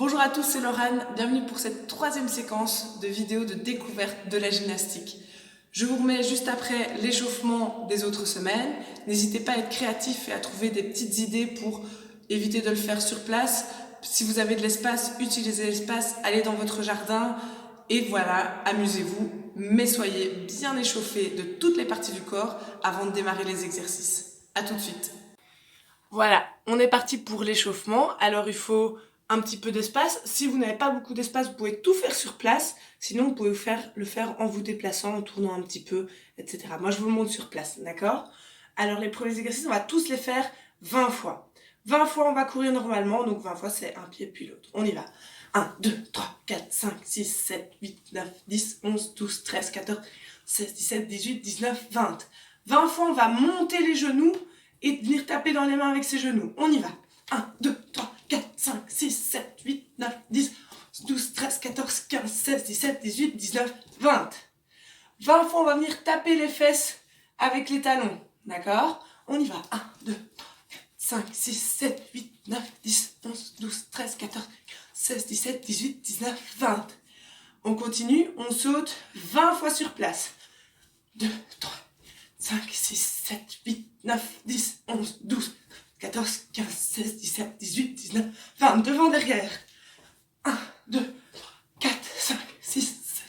Bonjour à tous, c'est Laurane, bienvenue pour cette troisième séquence de vidéos de découverte de la gymnastique. Je vous remets juste après l'échauffement des autres semaines. N'hésitez pas à être créatif et à trouver des petites idées pour éviter de le faire sur place. Si vous avez de l'espace, utilisez l'espace, allez dans votre jardin et voilà, amusez-vous, mais soyez bien échauffés de toutes les parties du corps avant de démarrer les exercices. À tout de suite. Voilà, on est parti pour l'échauffement. Alors il faut un petit peu d'espace. Si vous n'avez pas beaucoup d'espace, vous pouvez tout faire sur place. Sinon, vous pouvez le faire en vous déplaçant, en tournant un petit peu, etc. Moi, je vous le montre sur place, d'accord? Alors les premiers exercices, on va tous les faire 20 fois. 20 fois, on va courir normalement. Donc 20 fois, c'est un pied puis l'autre. On y va. 1, 2, 3, 4, 5, 6, 7, 8, 9, 10, 11, 12, 13, 14, 16, 17, 18, 19, 20. 20 fois, on va monter les genoux et venir taper dans les mains avec ses genoux. On y va. 1, 2, 3, 4, 5, 6, 7, 8, 9, 10, 12, 13, 14, 15, 16, 17, 18, 19, 20. 20 fois, on va venir taper les fesses avec les talons. D'accord? On y va. 1, 2, 3, 4, 5, 6, 7, 8, 9, 10, 11, 12, 13, 14, 16, 17, 18, 19, 20. On continue, on saute 20 fois sur place. 2, 3, 5, 6, 7, 8, 9, 10, 11, 12, 14, 15, 16, 17, 18, 19, 20. Devant, derrière. 1, 2, 3, 4, 5, 6, 7,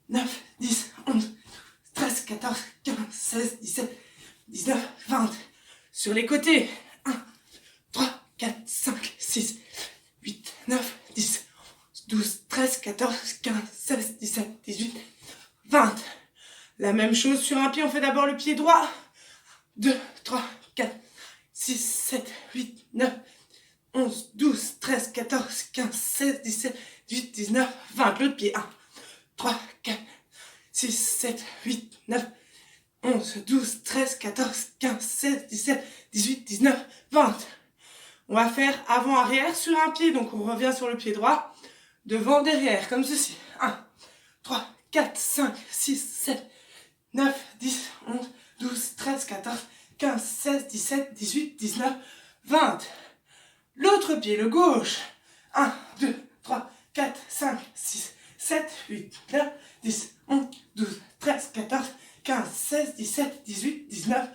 9, 10, 11, 13, 14, 15, 16, 17, 19, 20. Sur les côtés. 1, 3, 4, 5, 6, 8, 9, 10, 12, 13, 14, 15, 16, 17, 18, 20. La même chose sur un pied, on fait d'abord le pied droit. 2, 3, 4, 6, 7, 8, 9, 11, 12, 13, 14, 15, 16, 17, 18, 19, 20. L'autre pied. 1, 3, 4, 6, 7, 8, 9, 11, 12, 13, 14, 15, 16, 17, 18, 19, 20. On va faire avant-arrière sur un pied. Donc on revient sur le pied droit. Devant, derrière, comme ceci. 1, 3, 4, 5, 6, 7, 9, 10, 11, 12, 13, 14, 15, 16, 17, 18, 19, 20. L'autre pied, le gauche. 1, 2, 3, 4, 5, 6, 7, 8, 9, 10, 11, 12, 13, 14, 15, 16, 17, 18, 19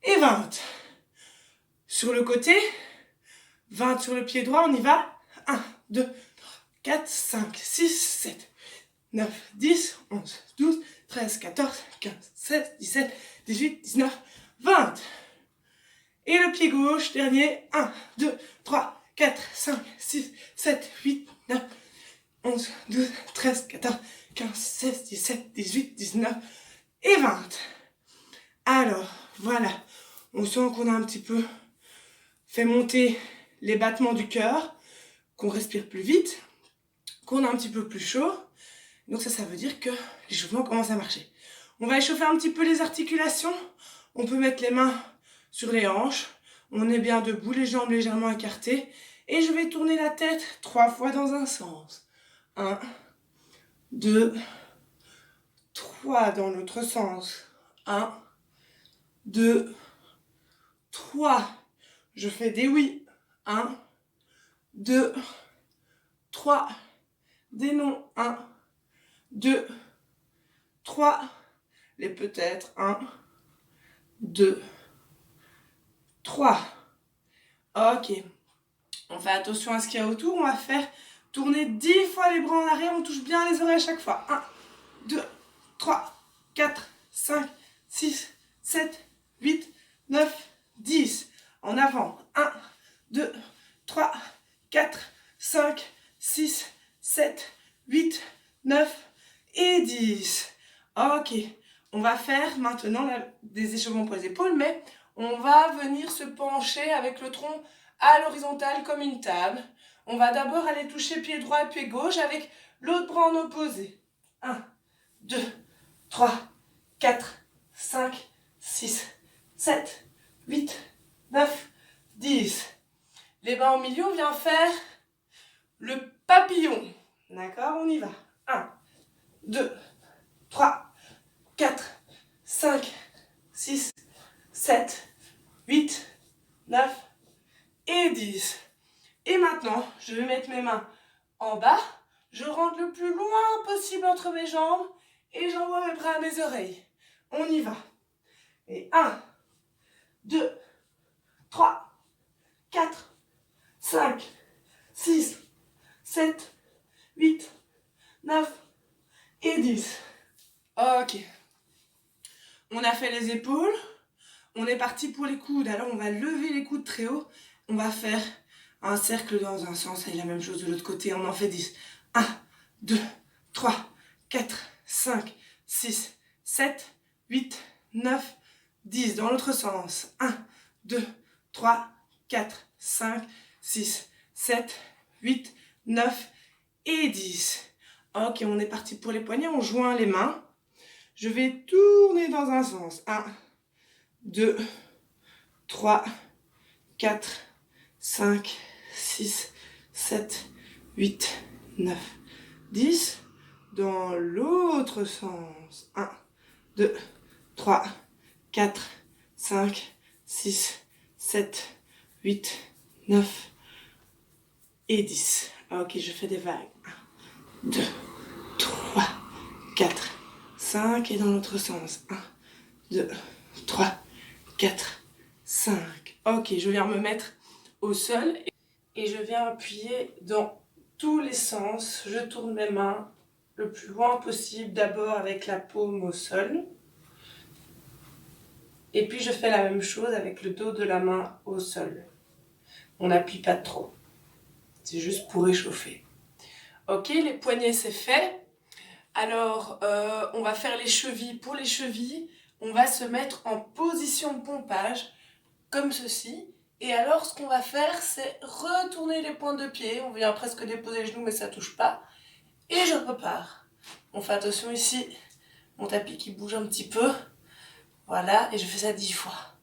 et 20. Sur le côté, 20 sur le pied droit, on y va. 1, 2, 3, 4, 5, 6, 7, 9, 10, 11, 12, 13, 14, 15, 16, 17, 18, 19, 20. Et le pied gauche, dernier. 1, 2, 3, 4, 5, 6, 7, 8, 9, 11, 12, 13, 14, 15, 16, 17, 18, 19 et 20. Alors, voilà. On sent qu'on a un petit peu fait monter les battements du cœur, qu'on respire plus vite, qu'on a un petit peu plus chaud. Donc ça veut dire que l'échauffement commence à marcher. On va échauffer un petit peu les articulations. On peut mettre les mains sur les hanches. On est bien debout, les jambes légèrement écartées. Et je vais tourner la tête 3 fois dans un sens. 1, 2, 3 dans l'autre sens. 1, 2, 3. Je fais des oui. 1, 2, 3. Des non. 1, 2, 3. Les peut-être. 1, 2, 3. Ok. On fait attention à ce qu'il y a autour. On va faire tourner 10 fois les bras en arrière. On touche bien les oreilles à chaque fois. 1, 2, 3, 4, 5, 6, 7, 8, 9, 10. En avant. 1, 2, 3, 4, 5, 6, 7, 8, 9 et 10. Ok. On va faire maintenant des échauffements pour les épaules, mais on va venir se pencher avec le tronc à l'horizontale comme une table. On va d'abord aller toucher pied droit et pied gauche avec l'autre bras en opposé. 1, 2, 3, 4, 5, 6, 7, 8, 9, 10. Les mains au milieu, on vient faire le papillon. D'accord, on y va. 1, 2, 3, 4, 5, 6, 7, 8, 9 et 10. Et maintenant, maintenant, je vais mettre mes mains en bas. Je rentre le plus loin possible entre mes jambes et j'envoie mes bras à mes oreilles. On y va. Et 1, 2, 3, 4, 5, 6, 7, 8, 9 et 10. Ok. On a fait les épaules. On est parti pour les coudes. Alors, on va lever les coudes très haut. On va faire un cercle dans un sens et la même chose de l'autre côté. On en fait 10. 1, 2, 3, 4, 5, 6, 7, 8, 9, 10. Dans l'autre sens. 1, 2, 3, 4, 5, 6, 7, 8, 9 et 10. Ok, on est parti pour les poignets. On joint les mains. Je vais tourner dans un sens. 1, 2, 3, 4, 5, 6, 7, 8, 9, 10. Dans l'autre sens. 1, 2, 3, 4, 5, 6, 7, 8, 9 et 10. Ok, je fais des vagues. 1, 2, 3, 4, 5 et dans l'autre sens. 1, 2, 3, 4, 5. Ok, je viens me mettre au sol et je viens appuyer dans tous les sens. Je tourne mes mains le plus loin possible, d'abord avec la paume au sol. Et puis je fais la même chose avec le dos de la main au sol. On n'appuie pas trop. C'est juste pour réchauffer. Ok, les poignets c'est fait. Alors, on va faire les chevilles. Pour les chevilles, on va se mettre en position de pompage, comme ceci. Et alors, ce qu'on va faire, c'est retourner les pointes de pied. On vient presque déposer les genoux, mais ça ne touche pas. Et je repars. On fait attention ici, mon tapis qui bouge un petit peu. Voilà, et je fais ça 10 fois.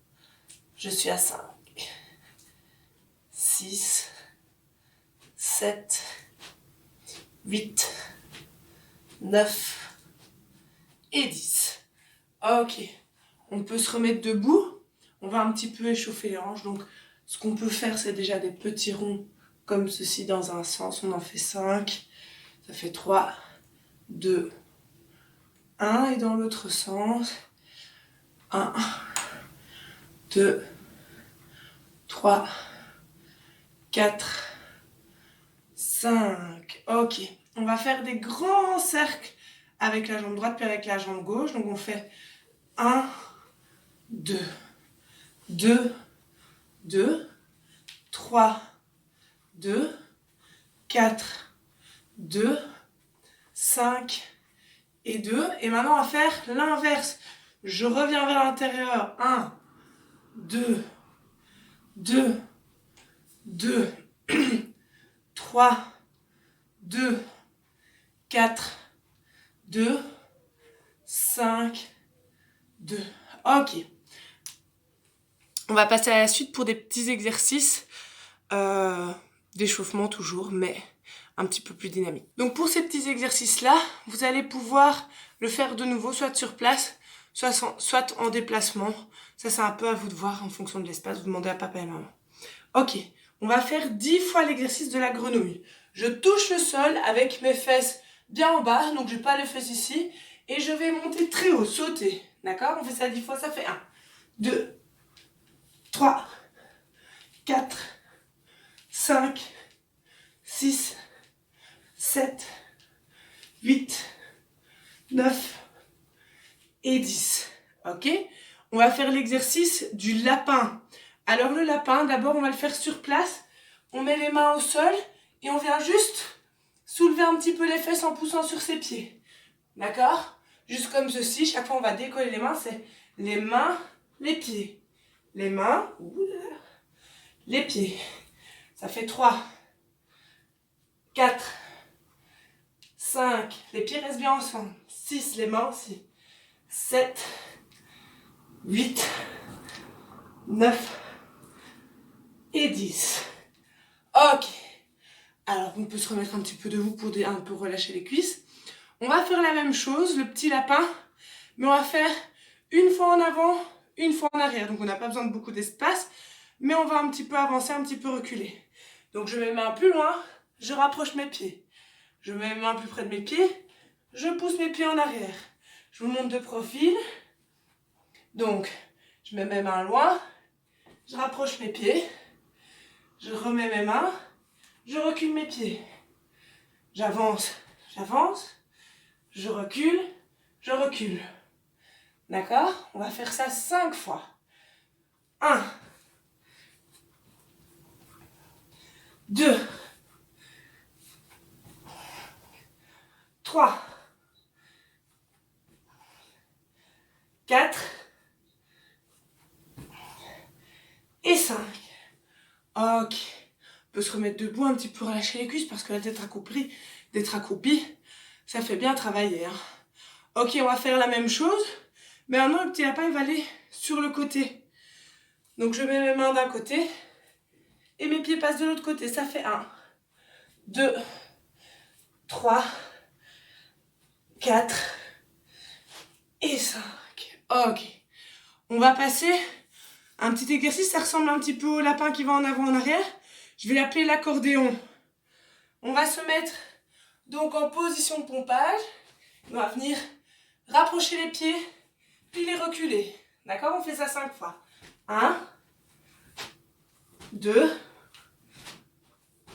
Je suis à 5, 6, 7, 8, 9 et 10. Ok, on peut se remettre debout. On va un petit peu échauffer les hanches. Donc, ce qu'on peut faire, c'est déjà des petits ronds comme ceci dans un sens. On en fait 5. Ça fait 3, 2, 1. Et dans l'autre sens, 1, 2, 3, 4, 5. Ok, on va faire des grands cercles avec la jambe droite puis avec la jambe gauche. Donc, on fait 1, 2, 2, 2, 3, 2, 4, 2, 5 et 2. Et maintenant, on va faire l'inverse. Je reviens vers l'intérieur. 1, 2, 2, 2, 3, 2, 4, 2, 5, 2. Ok. On va passer à la suite pour des petits exercices d'échauffement toujours, mais un petit peu plus dynamique. Donc pour ces petits exercices-là, vous allez pouvoir le faire de nouveau, soit sur place, soit en déplacement. Ça, c'est un peu à vous de voir en fonction de l'espace. Vous demandez à papa et maman. Ok, on va faire 10 fois l'exercice de la grenouille. Je touche le sol avec mes fesses bien en bas, donc je n'ai pas les fesses ici. Et je vais monter très haut, sauter. D'accord? On fait ça 10 fois, ça fait 1, 2, 3, 4, 5, 6, 7, 8, 9 et 10. Ok? On va faire l'exercice du lapin. Alors le lapin, d'abord on va le faire sur place. On met les mains au sol et on vient juste soulever un petit peu les fesses en poussant sur ses pieds. D'accord? Juste comme ceci. Chaque fois on va décoller les mains. C'est les mains, les pieds. Les mains, les pieds. Ça fait 3, 4, 5. Les pieds restent bien ensemble. 6, les mains aussi. 7, 8, 9 et 10. Ok. Alors, on peut se remettre un petit peu debout pour un peu relâcher les cuisses. On va faire la même chose, le petit lapin, mais on va faire une fois en avant, une fois en arrière. Donc, on n'a pas besoin de beaucoup d'espace, mais on va un petit peu avancer, un petit peu reculer. Donc je mets mes mains plus loin, je rapproche mes pieds. Je mets mes mains plus près de mes pieds, je pousse mes pieds en arrière. Je vous montre de profil. Donc, je mets mes mains loin, je rapproche mes pieds, je remets mes mains, je recule mes pieds. J'avance, j'avance, je recule, je recule. D'accord? On va faire ça 5 fois. 1, 2, 3, 4 et 5. Ok. On peut se remettre debout un petit peu, relâcher les cuisses parce que d'être accroupi, ça fait bien travailler. Hein. Ok, on va faire la même chose. Mais maintenant, le petit lapin, il va aller sur le côté. Donc, je mets mes mains d'un côté et mes pieds passent de l'autre côté. Ça fait 1, 2, 3, 4 et 5. Ok. On va passer un petit exercice. Ça ressemble un petit peu au lapin qui va en avant, en arrière. Je vais l'appeler l'accordéon. On va se mettre donc en position de pompage. On va venir rapprocher les pieds, puis les reculer. D'accord? On fait ça 5 fois. 1, 2,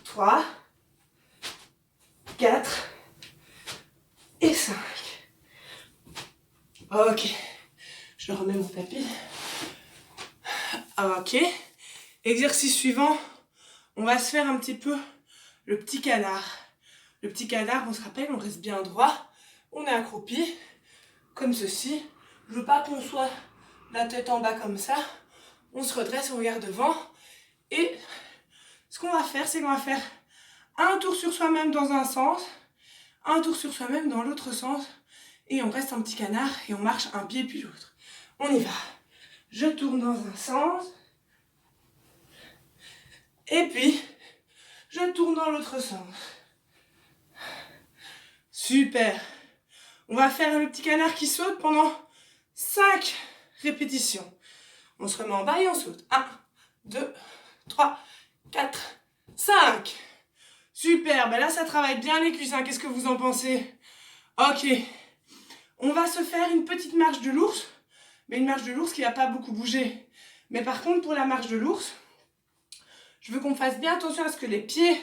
3, 4 et 5. Ok. Je remets mon tapis. Ok. Exercice suivant. On va se faire un petit peu le petit canard. Le petit canard, on se rappelle, on reste bien droit. On est accroupi, comme ceci. Je veux pas qu'on soit la tête en bas comme ça. On se redresse, on regarde devant. Et ce qu'on va faire, c'est qu'on va faire un tour sur soi-même dans un sens, un tour sur soi-même dans l'autre sens. Et on reste en petit canard et on marche un pied puis l'autre. On y va. Je tourne dans un sens. Et puis, je tourne dans l'autre sens. Super. On va faire le petit canard qui saute pendant 5 répétitions. On se remet en bas et on saute. 1, 2, 3, 4, 5. Super. Ben là, ça travaille bien les cuisses. Hein. Qu'est-ce que vous en pensez? Ok. On va se faire une petite marche de l'ours. Mais une marche de l'ours qui ne va pas beaucoup bouger. Mais par contre, pour la marche de l'ours, je veux qu'on fasse bien attention à ce que les pieds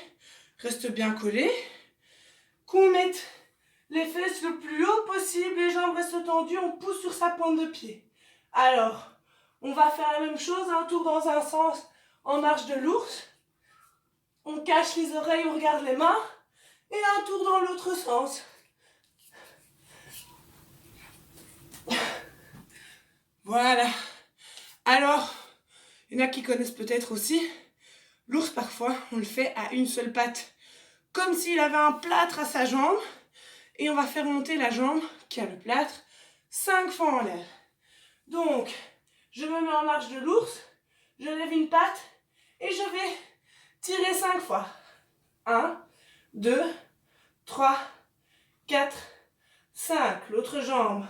restent bien collés. Qu'on mette les fesses le plus haut possible, les jambes restent tendues, on pousse sur sa pointe de pied. Alors, on va faire la même chose, un tour dans un sens en marche de l'ours. On cache les oreilles, on regarde les mains. Et un tour dans l'autre sens. Voilà. Alors, il y en a qui connaissent peut-être aussi. L'ours, parfois, on le fait à une seule patte. Comme s'il avait un plâtre à sa jambe. Et on va faire monter la jambe qui a le plâtre 5 fois en l'air. Donc, je me mets en marche de l'ours, je lève une patte et je vais tirer 5 fois. 1, 2, 3, 4, 5. L'autre jambe.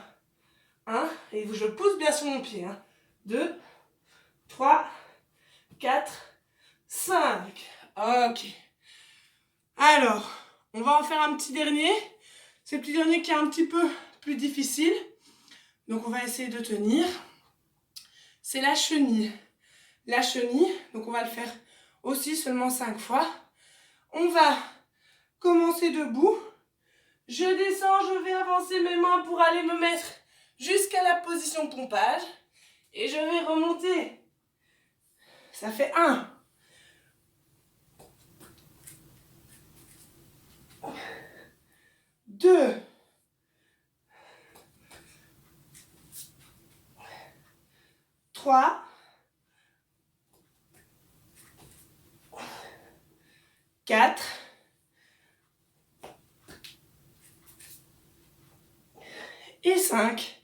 1, et je pousse bien sur mon pied. 2, 3, 4, 5. Ok. Alors, on va en faire un petit dernier. C'est le petit dernier qui est un petit peu plus difficile. Donc, on va essayer de tenir. C'est la chenille. La chenille, donc on va le faire aussi seulement 5 fois. On va commencer debout. Je descends, je vais avancer mes mains pour aller me mettre jusqu'à la position pompage. Et je vais remonter. Ça fait 1. 2. 3. 4. Et 5.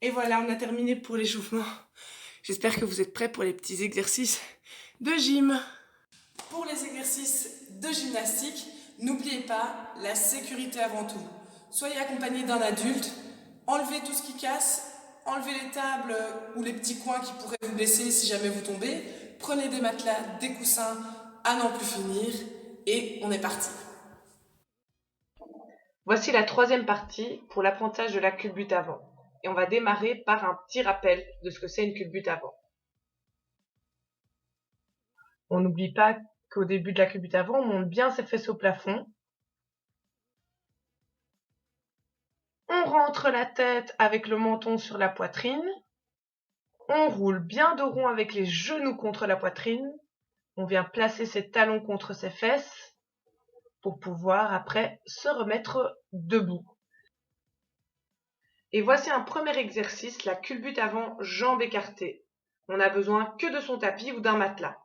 Et voilà, on a terminé pour l'échauffement. J'espère que vous êtes prêts pour les petits exercices de gym. Pour les exercices de gymnastique, n'oubliez pas la sécurité avant tout. Soyez accompagné d'un adulte, enlevez tout ce qui casse, enlevez les tables ou les petits coins qui pourraient vous blesser si jamais vous tombez, prenez des matelas, des coussins, à n'en plus finir et on est parti. Voici la troisième partie pour l'apprentissage de la culbute avant. Et on va démarrer par un petit rappel de ce que c'est une culbute avant. On n'oublie pas qu'au début de la culbute avant, on monte bien ses fesses au plafond. On rentre la tête avec le menton sur la poitrine. On roule bien dos rond avec les genoux contre la poitrine. On vient placer ses talons contre ses fesses pour pouvoir après se remettre debout. Et voici un premier exercice, la culbute avant, jambes écartées. On n'a besoin que de son tapis ou d'un matelas.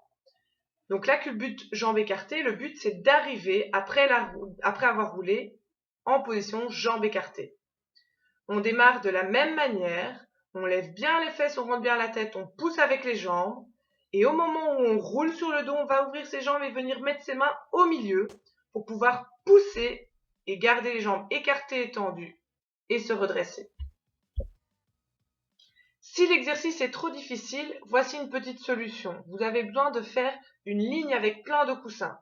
Donc la culbute jambes écartées, le but c'est d'arriver après avoir roulé en position jambes écartées. On démarre de la même manière, on lève bien les fesses, on rentre bien la tête, on pousse avec les jambes. Et au moment où on roule sur le dos, on va ouvrir ses jambes et venir mettre ses mains au milieu pour pouvoir pousser et garder les jambes écartées et tendues et se redresser. Si l'exercice est trop difficile, voici une petite solution. Vous avez besoin de faire une ligne avec plein de coussins.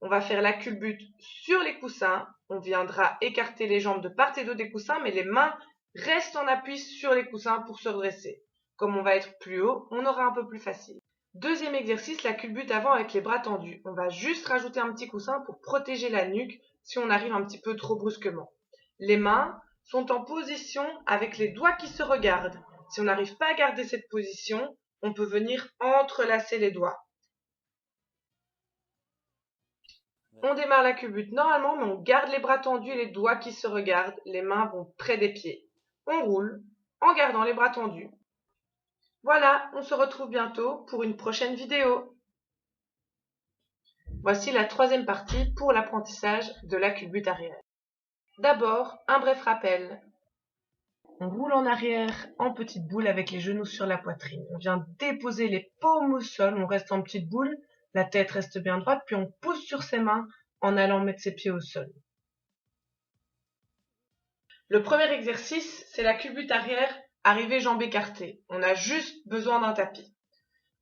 On va faire la culbute sur les coussins. On viendra écarter les jambes de part et d'autre des coussins, mais les mains restent en appui sur les coussins pour se redresser. Comme on va être plus haut, on aura un peu plus facile. Deuxième exercice, la culbute avant avec les bras tendus. On va juste rajouter un petit coussin pour protéger la nuque si on arrive un petit peu trop brusquement. Les mains sont en position avec les doigts qui se regardent. Si on n'arrive pas à garder cette position, on peut venir entrelacer les doigts. On démarre la culbute normalement, mais on garde les bras tendus et les doigts qui se regardent. Les mains vont près des pieds. On roule en gardant les bras tendus. Voilà, on se retrouve bientôt pour une prochaine vidéo. Voici la troisième partie pour l'apprentissage de la culbute arrière. D'abord, un bref rappel. On roule en arrière en petite boule avec les genoux sur la poitrine. On vient déposer les paumes au sol, on reste en petite boule, la tête reste bien droite, puis on pousse sur ses mains en allant mettre ses pieds au sol. Le premier exercice, c'est la culbute arrière, arrivée jambes écartées. On a juste besoin d'un tapis.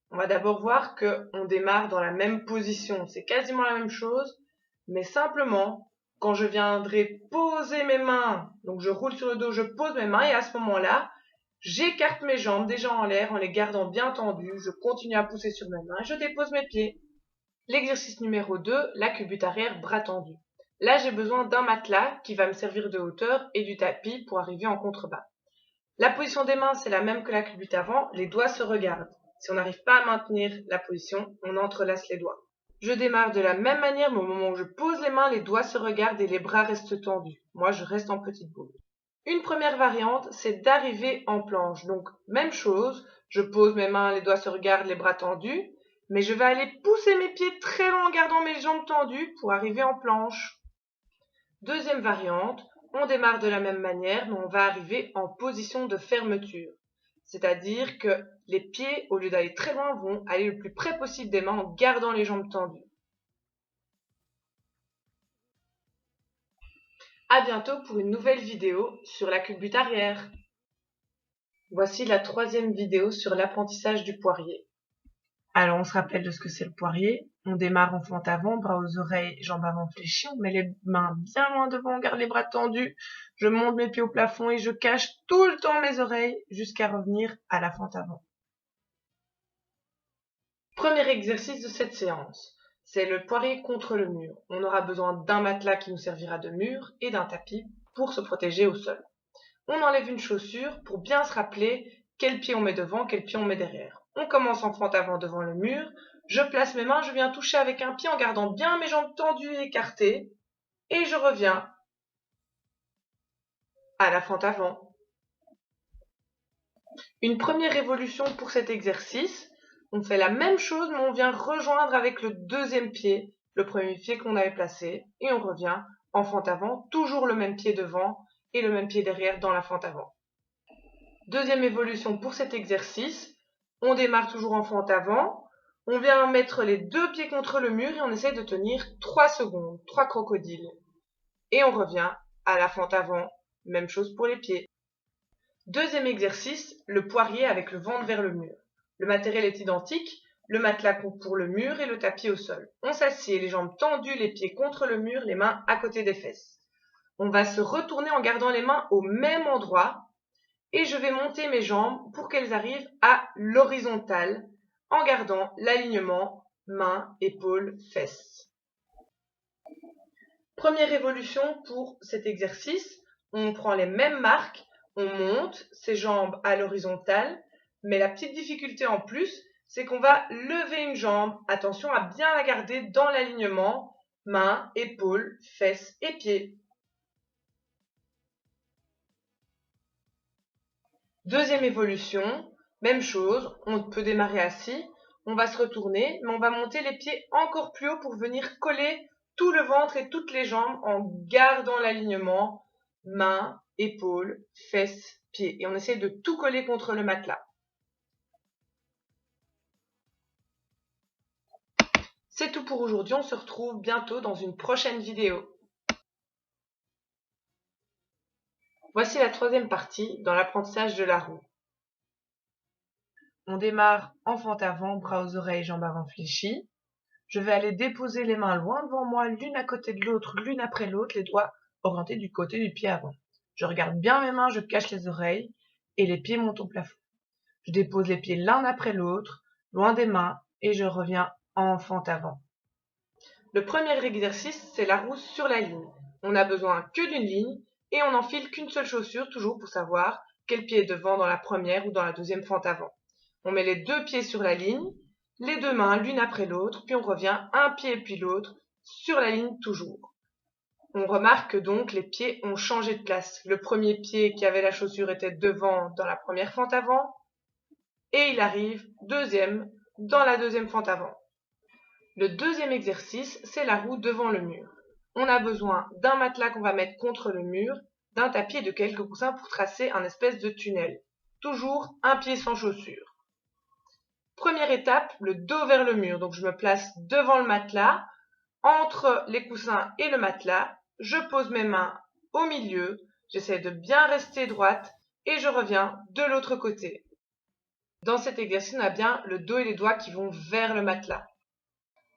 On va d'abord voir qu'on démarre dans la même position. C'est quasiment la même chose, mais simplement, quand je viendrai poser mes mains, donc je roule sur le dos, je pose mes mains et à ce moment-là, j'écarte mes jambes déjà en l'air en les gardant bien tendues, je continue à pousser sur mes mains et je dépose mes pieds. L'exercice numéro 2, la culbute arrière, bras tendus. Là, j'ai besoin d'un matelas qui va me servir de hauteur et du tapis pour arriver en contrebas. La position des mains, c'est la même que la culbute avant, les doigts se regardent. Si on n'arrive pas à maintenir la position, on entrelace les doigts. Je démarre de la même manière, mais au moment où je pose les mains, les doigts se regardent et les bras restent tendus. Moi, je reste en petite boule. Une première variante, c'est d'arriver en planche. Donc, même chose, je pose mes mains, les doigts se regardent, les bras tendus, mais je vais aller pousser mes pieds très loin en gardant mes jambes tendues pour arriver en planche. Deuxième variante, on démarre de la même manière, mais on va arriver en position de fermeture. C'est-à-dire que les pieds, au lieu d'aller très loin, vont aller le plus près possible des mains en gardant les jambes tendues. À bientôt pour une nouvelle vidéo sur la culbute arrière. Voici la troisième vidéo sur l'apprentissage du poirier. Alors on se rappelle de ce que c'est le poirier. On démarre en fente avant, bras aux oreilles, jambes avant fléchies. On met les mains bien loin devant, on garde les bras tendus. Je monte mes pieds au plafond et je cache tout le temps mes oreilles jusqu'à revenir à la fente avant. Premier exercice de cette séance, c'est le poirier contre le mur. On aura besoin d'un matelas qui nous servira de mur et d'un tapis pour se protéger au sol. On enlève une chaussure pour bien se rappeler quel pied on met devant, quel pied on met derrière. On commence en fente avant devant le mur. Je place mes mains, je viens toucher avec un pied en gardant bien mes jambes tendues et écartées. Et je reviens à la fente avant. Une première évolution pour cet exercice. On fait la même chose, mais on vient rejoindre avec le deuxième pied, le premier pied qu'on avait placé. Et on revient en fente avant, toujours le même pied devant et le même pied derrière dans la fente avant. Deuxième évolution pour cet exercice, on démarre toujours en fente avant, on vient mettre les deux pieds contre le mur et on essaie de tenir 3 secondes, 3 crocodiles. Et on revient à la fente avant, même chose pour les pieds. Deuxième exercice, le poirier avec le ventre vers le mur. Le matériel est identique, le matelas pour le mur et le tapis au sol. On s'assied, les jambes tendues, les pieds contre le mur, les mains à côté des fesses. On va se retourner en gardant les mains au même endroit et je vais monter mes jambes pour qu'elles arrivent à l'horizontale en gardant l'alignement mains, épaules, fesses. Première évolution pour cet exercice, on prend les mêmes marques, on monte ses jambes à l'horizontale, mais la petite difficulté en plus, c'est qu'on va lever une jambe, attention à bien la garder dans l'alignement, mains, épaules, fesses et pieds. Deuxième évolution, même chose, on peut démarrer assis, on va se retourner, mais on va monter les pieds encore plus haut pour venir coller tout le ventre et toutes les jambes en gardant l'alignement, mains, épaules, fesses, pieds. Et on essaie de tout coller contre le matelas. C'est tout pour aujourd'hui, on se retrouve bientôt dans une prochaine vidéo. Voici la troisième partie dans l'apprentissage de la roue. On démarre enfant avant, bras aux oreilles, jambes avant fléchies. Je vais aller déposer les mains loin devant moi, l'une à côté de l'autre, l'une après l'autre, les doigts orientés du côté du pied avant. Je regarde bien mes mains, je cache les oreilles et les pieds montent au plafond. Je dépose les pieds l'un après l'autre, loin des mains et je reviens enfant avant. Le premier exercice, c'est la roue sur la ligne. On n'a besoin que d'une ligne et on n'enfile qu'une seule chaussure, toujours pour savoir quel pied est devant dans la première ou dans la deuxième fente avant. On met les deux pieds sur la ligne, les deux mains l'une après l'autre, puis on revient un pied puis l'autre sur la ligne toujours. On remarque donc les pieds ont changé de place. Le premier pied qui avait la chaussure était devant dans la première fente avant et il arrive deuxième dans la deuxième fente avant. Le deuxième exercice, c'est la roue devant le mur. On a besoin d'un matelas qu'on va mettre contre le mur, d'un tapis et de quelques coussins pour tracer un espèce de tunnel. Toujours un pied sans chaussure. Première étape, le dos vers le mur. Donc je me place devant le matelas, entre les coussins et le matelas. Je pose mes mains au milieu, j'essaie de bien rester droite et je reviens de l'autre côté. Dans cet exercice, on a bien le dos et les doigts qui vont vers le matelas.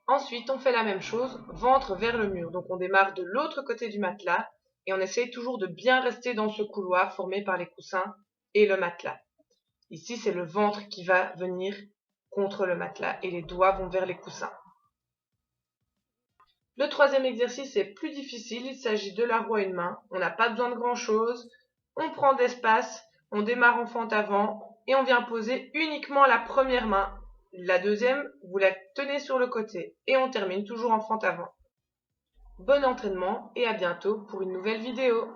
Ensuite, on fait la même chose, ventre vers le mur. Donc on démarre de l'autre côté du matelas et on essaye toujours de bien rester dans ce couloir formé par les coussins et le matelas. Ici, c'est le ventre qui va venir contre le matelas et les doigts vont vers les coussins. Le troisième exercice est plus difficile, il s'agit de la roue à une main. On n'a pas besoin de grand chose, on prend d'espace, on démarre en fente avant et on vient poser uniquement la première main. La deuxième, vous la tenez sur le côté et on termine toujours en fente avant. Bon entraînement et à bientôt pour une nouvelle vidéo.